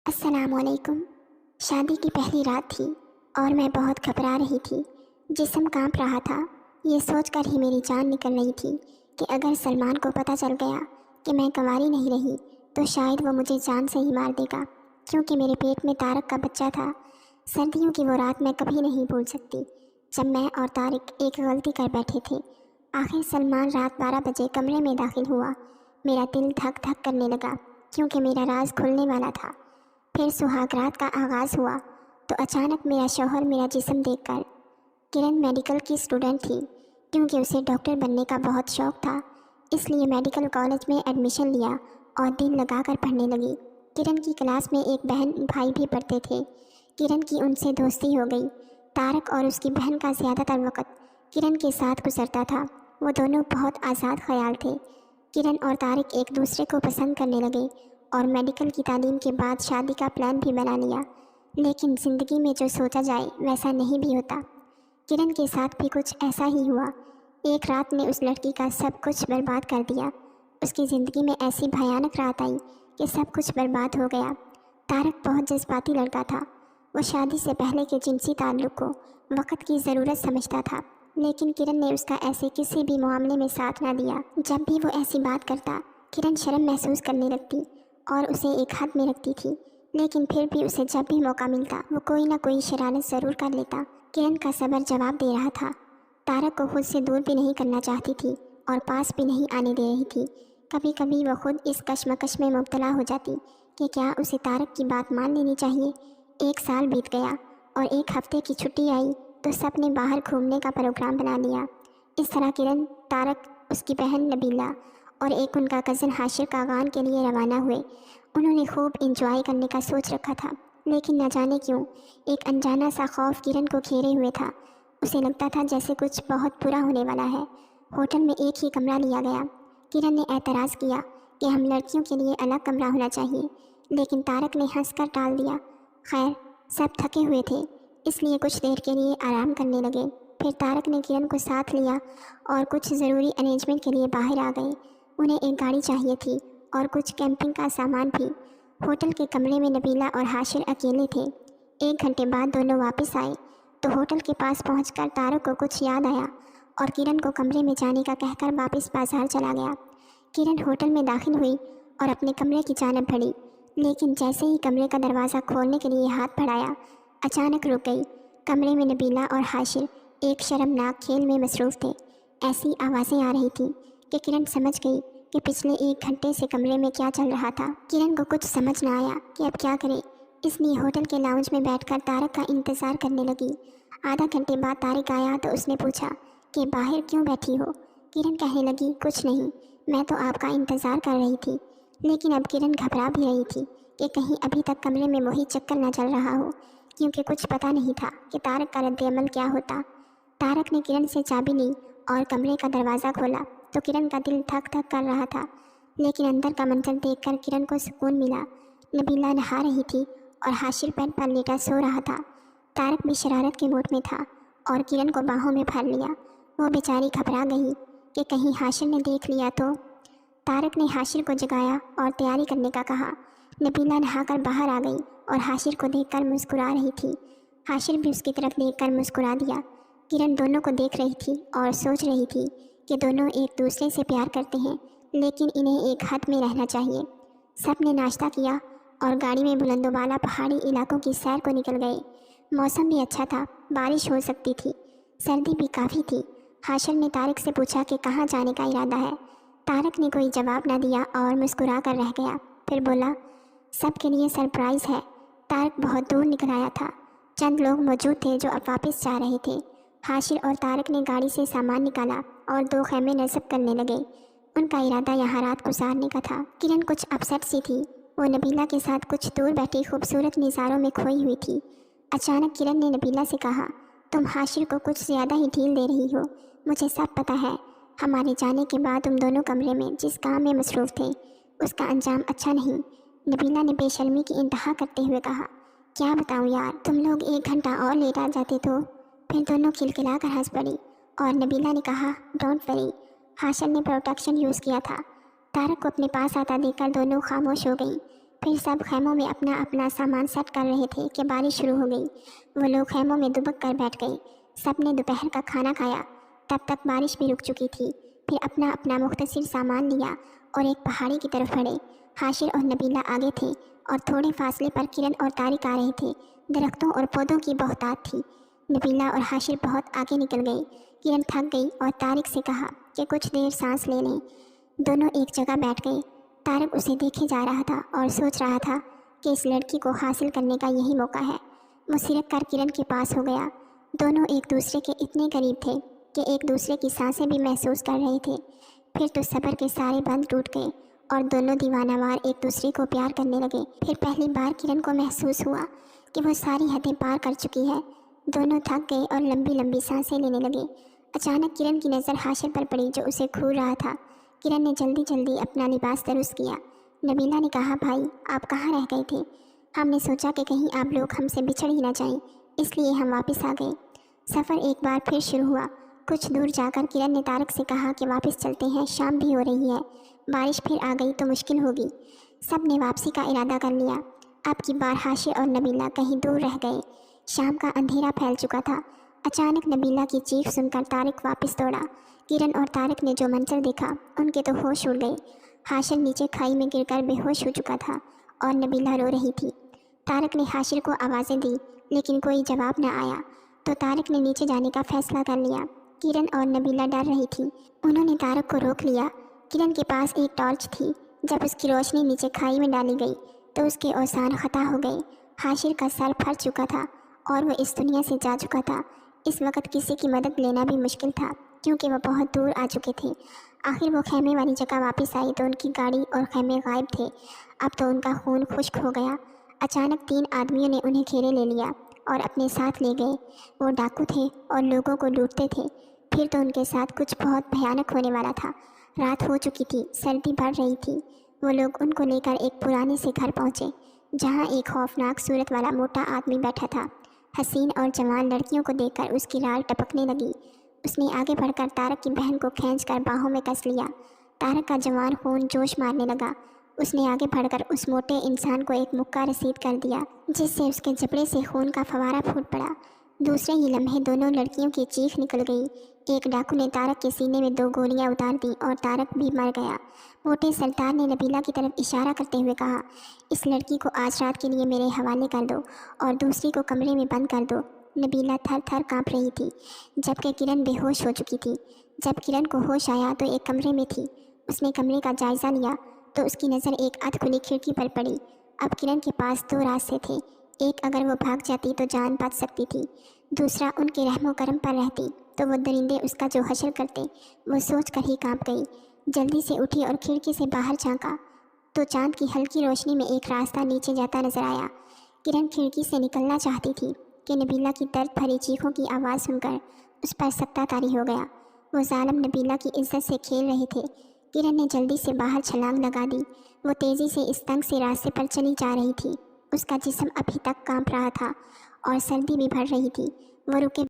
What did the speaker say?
अस्सलामुअलैकुम। शादी की पहली रात थी और मैं बहुत घबरा रही थी। जिस्म कांप रहा था। ये सोचकर ही मेरी जान निकल रही थी कि अगर सलमान को पता चल गया कि मैं कंवारी नहीं रही तो शायद वो मुझे जान से ही मार देगा, क्योंकि मेरे पेट में तारक का बच्चा था। सर्दियों की वो रात मैं कभी नहीं भूल सकती जब मैं और तारिक एक गलती कर बैठे थे। आखिर सलमान रात 12 बजे कमरे में दाखिल हुआ। मेरा दिल धक धक करने लगा क्योंकि मेरा राज खुलने वाला था। फिर सुहागरात का आगाज़ हुआ तो अचानक मेरा शौहर मेरा जिस्म देखकर, किरण मेडिकल की स्टूडेंट थी क्योंकि उसे डॉक्टर बनने का बहुत शौक़ था, इसलिए मेडिकल कॉलेज में एडमिशन लिया और दिल लगाकर पढ़ने लगी। किरण की क्लास में एक बहन भाई भी पढ़ते थे। किरण की उनसे दोस्ती हो गई। तारक और उसकी बहन का ज़्यादातर वक़्त किरण के साथ गुजरता था। वो दोनों बहुत आज़ाद ख्याल थे। किरण और तारिक एक दूसरे को पसंद करने लगे और मेडिकल की तालीम के बाद शादी का प्लान भी बना लिया। लेकिन ज़िंदगी में जो सोचा जाए वैसा नहीं भी होता। किरण के साथ भी कुछ ऐसा ही हुआ। एक रात ने उस लड़की का सब कुछ बर्बाद कर दिया। उसकी ज़िंदगी में ऐसी भयानक रात आई कि सब कुछ बर्बाद हो गया। तारक बहुत जज्बाती लड़का था। वो शादी से पहले के जिनसी ताल्लुक़ को वक़्त की ज़रूरत समझता था, लेकिन किरण ने उसका ऐसे किसी भी मामले में साथ ना दिया। जब भी वो ऐसी बात करता, किरण शर्म महसूस करने लगती और उसे एक हद में रखती थी, लेकिन फिर भी उसे जब भी मौका मिलता वो कोई ना कोई शरारत ज़रूर कर लेता। किरण का सब्र जवाब दे रहा था। तारक को खुद से दूर भी नहीं करना चाहती थी और पास भी नहीं आने दे रही थी। कभी कभी वह खुद इस कश्मकश में मुब्तला हो जाती कि क्या उसे तारक की बात मान लेनी चाहिए। 1 साल बीत गया और 1 हफ्ते की छुट्टी आई तो सबने बाहर घूमने का प्रोग्राम बना लिया। इस तरह किरण, तारक, उसकी बहन नबीला और एक उनका कज़न हाशिर कागान के लिए रवाना हुए। उन्होंने खूब इंजॉय करने का सोच रखा था, लेकिन न जाने क्यों एक अनजाना सा खौफ किरण को घेरे हुए था। उसे लगता था जैसे कुछ बहुत बुरा होने वाला है। होटल में एक ही कमरा लिया गया। किरण ने एतराज़ किया कि हम लड़कियों के लिए अलग कमरा होना चाहिए, लेकिन तारक ने हंसकर टाल दिया। खैर, सब थके हुए थे, इसलिए कुछ देर के लिए आराम करने लगे। फिर तारक ने किरण को साथ लिया और कुछ ज़रूरी अरेंजमेंट के लिए बाहर आ गए। उन्हें एक गाड़ी चाहिए थी और कुछ कैंपिंग का सामान भी। होटल के कमरे में नबीला और हाशिर अकेले थे। 1 घंटे बाद दोनों वापस आए तो होटल के पास पहुंचकर तारक को कुछ याद आया और किरण को कमरे में जाने का कहकर वापस बाजार चला गया। किरण होटल में दाखिल हुई और अपने कमरे की जानब बढ़ी, लेकिन जैसे ही कमरे का दरवाज़ा खोलने के लिए हाथ बढ़ाया, अचानक रुक गई। कमरे में नबीला और हाशिर एक शर्मनाक खेल में मसरूफ़ थे। ऐसी आवाज़ें आ रही थीं कि किरण समझ गई कि पिछले 1 घंटे से कमरे में क्या चल रहा था। किरण को कुछ समझ ना आया कि अब क्या करे, इसलिए होटल के लाउंज में बैठकर तारक का इंतज़ार करने लगी। आधा घंटे बाद तारक आया तो उसने पूछा कि बाहर क्यों बैठी हो। किरण कहने लगी, कुछ नहीं, मैं तो आपका इंतज़ार कर रही थी। लेकिन अब किरण घबरा भी रही थी कि कहीं अभी तक कमरे में वही चक्कर न चल रहा हो, क्योंकि कुछ पता नहीं था कि तारक का रद्द-ए-अमल क्या होता। तारक ने किरण से चाबी ली और कमरे का दरवाज़ा खोला तो किरण का दिल धक धक कर रहा था, लेकिन अंदर का मंजर देखकर किरण को सुकून मिला। नबीला नहा रही थी और हाशिर बेड पर लेटा सो रहा था। तारक भी शरारत के मूड में था और किरण को बाहों में भर लिया। वो बेचारी घबरा गई कि कहीं हाशिर ने देख लिया तो। तारक ने हाशिर को जगाया और तैयारी करने का कहा। नबीला नहाकर बाहर आ गई और हाशिर को देखकर मुस्कुरा रही थी। हाशिर भी उसकी तरफ देखकर मुस्कुरा दिया। किरण दोनों को देख रही थी और सोच रही थी कि दोनों एक दूसरे से प्यार करते हैं, लेकिन इन्हें एक हद में रहना चाहिए। सब ने नाश्ता किया और गाड़ी में बुलंदोबाला पहाड़ी इलाकों की सैर को निकल गए। मौसम भी अच्छा था, बारिश हो सकती थी, सर्दी भी काफ़ी थी। हाशिर ने तारक से पूछा कि कहाँ जाने का इरादा है। तारक ने कोई जवाब न दिया और मुस्कुरा कर रह गया। फिर बोला, सबके लिए सरप्राइज़ है। तारक बहुत दूर निकल आया था। चंद लोग मौजूद थे जो अब वापस जा रहे थे। हाशिर और तारक ने गाड़ी से सामान निकाला और 2 खैमे नस्ब करने लगे। उनका इरादा यहाँ रात गुजारने का था। किरण कुछ अपसेट सी थी। वो नबीला के साथ कुछ दूर बैठी खूबसूरत नज़ारों में खोई हुई थी। अचानक किरण ने नबीला से कहा, तुम हाशिर को कुछ ज़्यादा ही ढील दे रही हो। मुझे सब पता है। हमारे जाने के बाद तुम दोनों कमरे में जिस काम में मसरूफ़ थे उसका अंजाम अच्छा नहीं। नबीला ने बेशर्मी की इंतहा करते हुए कहा, क्या बताऊँ यार, तुम लोग 1 घंटा और लेट आ जाते तो। फिर दोनों खिलखिला कर हंस पड़ी और नबीला ने कहा, डोंट वरी, हाशिर ने प्रोटेक्शन यूज़ किया था। तारक को अपने पास आता देखकर दोनों खामोश हो गईं। फिर सब खैमों में अपना अपना सामान सेट कर रहे थे कि बारिश शुरू हो गई। वो लोग खैमों में दुबक कर बैठ गए। सब ने दोपहर का खाना खाया। तब तक बारिश भी रुक चुकी थी। फिर अपना अपना मुख्तसर सामान लिया और एक पहाड़ी की तरफ बढ़े। हाशिर और नबीला आगे थे और थोड़े फासले पर किरण और तारिक आ रहे थे। दरख्तों और पौधों की बहुतायत थी। नबीला और हाशिर बहुत आगे निकल गए। किरण थक गई और तारिक से कहा कि कुछ देर सांस ले लें। दोनों एक जगह बैठ गए। तारिक उसे देखे जा रहा था और सोच रहा था कि इस लड़की को हासिल करने का यही मौका है। वो सिरक कर किरण के पास हो गया। दोनों एक दूसरे के इतने करीब थे कि एक दूसरे की सांसें भी महसूस कर रहे थे। फिर तो सब्र के सारे बंध टूट गए और दोनों दीवानावार एक दूसरे को प्यार करने लगे। फिर पहली बार किरण को महसूस हुआ कि वो सारी हदें पार कर चुकी है। दोनों थक गए और लंबी लंबी सांसें लेने लगे। अचानक किरण की नज़र हाशिर पर पड़ी जो उसे घूर रहा था। किरण ने जल्दी जल्दी अपना लिबास दुरुस्त किया। नबीला ने कहा, भाई आप कहाँ रह गए थे? हमने सोचा कि कहीं आप लोग हमसे बिछड़ ही ना जाएं, इसलिए हम वापस आ गए। सफ़र एक बार फिर शुरू हुआ। कुछ दूर जाकर किरण ने तारिक से कहा कि वापस चलते हैं, शाम भी हो रही है, बारिश फिर आ गई तो मुश्किल होगी। सब ने वापसी का इरादा कर लिया। अब की बार हाशिर और नबीला कहीं दूर रह गए। शाम का अंधेरा फैल चुका था। अचानक नबीला की चीख सुनकर तारिक वापस दौड़ा। किरण और तारिक ने जो मंजर देखा उनके तो होश उड़ गए। हाशिर नीचे खाई में गिरकर बेहोश हो चुका था और नबीला रो रही थी। तारिक ने हाशिर को आवाज़ें दी लेकिन कोई जवाब न आया तो तारिक ने नीचे जाने का फैसला कर लिया। किरण और नबीला डर रही थी। उन्होंने तारिक को रोक लिया। किरण के पास एक टॉर्च थी। जब उसकी रोशनी नीचे खाई में डाली गई तो उसके औसान खता हो गए। हाशिर का सर फट चुका था और वह इस दुनिया से जा चुका था। इस वक्त किसी की मदद लेना भी मुश्किल था क्योंकि वह बहुत दूर आ चुके थे। आखिर वो खेमे वाली जगह वापस आई तो उनकी गाड़ी और खेमे गायब थे। अब तो उनका खून खुश्क हो गया। अचानक 3 आदमियों ने उन्हें घेरे ले लिया और अपने साथ ले गए। वो डाकू थे और लोगों को लूटते थे। फिर तो उनके साथ कुछ बहुत भयानक होने वाला था। रात हो चुकी थी, सर्दी बढ़ रही थी। वो लोग उनको लेकर एक पुराने से घर पहुँचे जहाँ एक खौफनाक सूरत वाला मोटा आदमी बैठा था। हसीन और जवान लड़कियों को देखकर उसकी लाल टपकने लगी। उसने आगे बढ़कर तारक की बहन को खींचकर बाहों में कस लिया। तारक का जवान खून जोश मारने लगा। उसने आगे बढ़कर उस मोटे इंसान को एक मुक्का रसीद कर दिया जिससे उसके जबड़े से खून का फवारा फूट पड़ा। दूसरे ही लम्हे दोनों लड़कियों की चीख निकल गई। एक डाकू ने तारक के सीने में 2 गोलियां उतार दी और तारक भी मर गया। मोटे सरदार ने नबीला की तरफ इशारा करते हुए कहा, इस लड़की को आज रात के लिए मेरे हवाले कर दो और दूसरी को कमरे में बंद कर दो। नबीला थर थर काँप रही थी जबकि किरण बेहोश हो चुकी थी। जब किरण को होश आया तो एक कमरे में थी। उसने कमरे का जायज़ा लिया तो उसकी नज़र एक अध खुली खिड़की पर पड़ी। अब किरण के पास 2 रास्ते थे। एक, अगर वो भाग जाती तो जान बच सकती थी। दूसरा, उनके रहमो करम पर रहती तो वो दरिंदे उसका जो हशर करते। वो सोच कर ही काँप गई। जल्दी से उठी और खिड़की से बाहर झांका तो चांद की हल्की रोशनी में एक रास्ता नीचे जाता नजर आया। किरण खिड़की से निकलना चाहती थी कि नबीला की दर्द भरी चीखों की आवाज़ सुनकर उस पर सख्ता तारी हो गया। वो जालिम नबीला की इज्जत से खेल रहे थे। किरण ने जल्दी से बाहर छलांग लगा दी। वो तेज़ी से इस तंग से रास्ते पर चली जा रही थी। उसका जिस्म अभी तक कांप रहा था और सर्दी भी बढ़ रही थी। वो रुके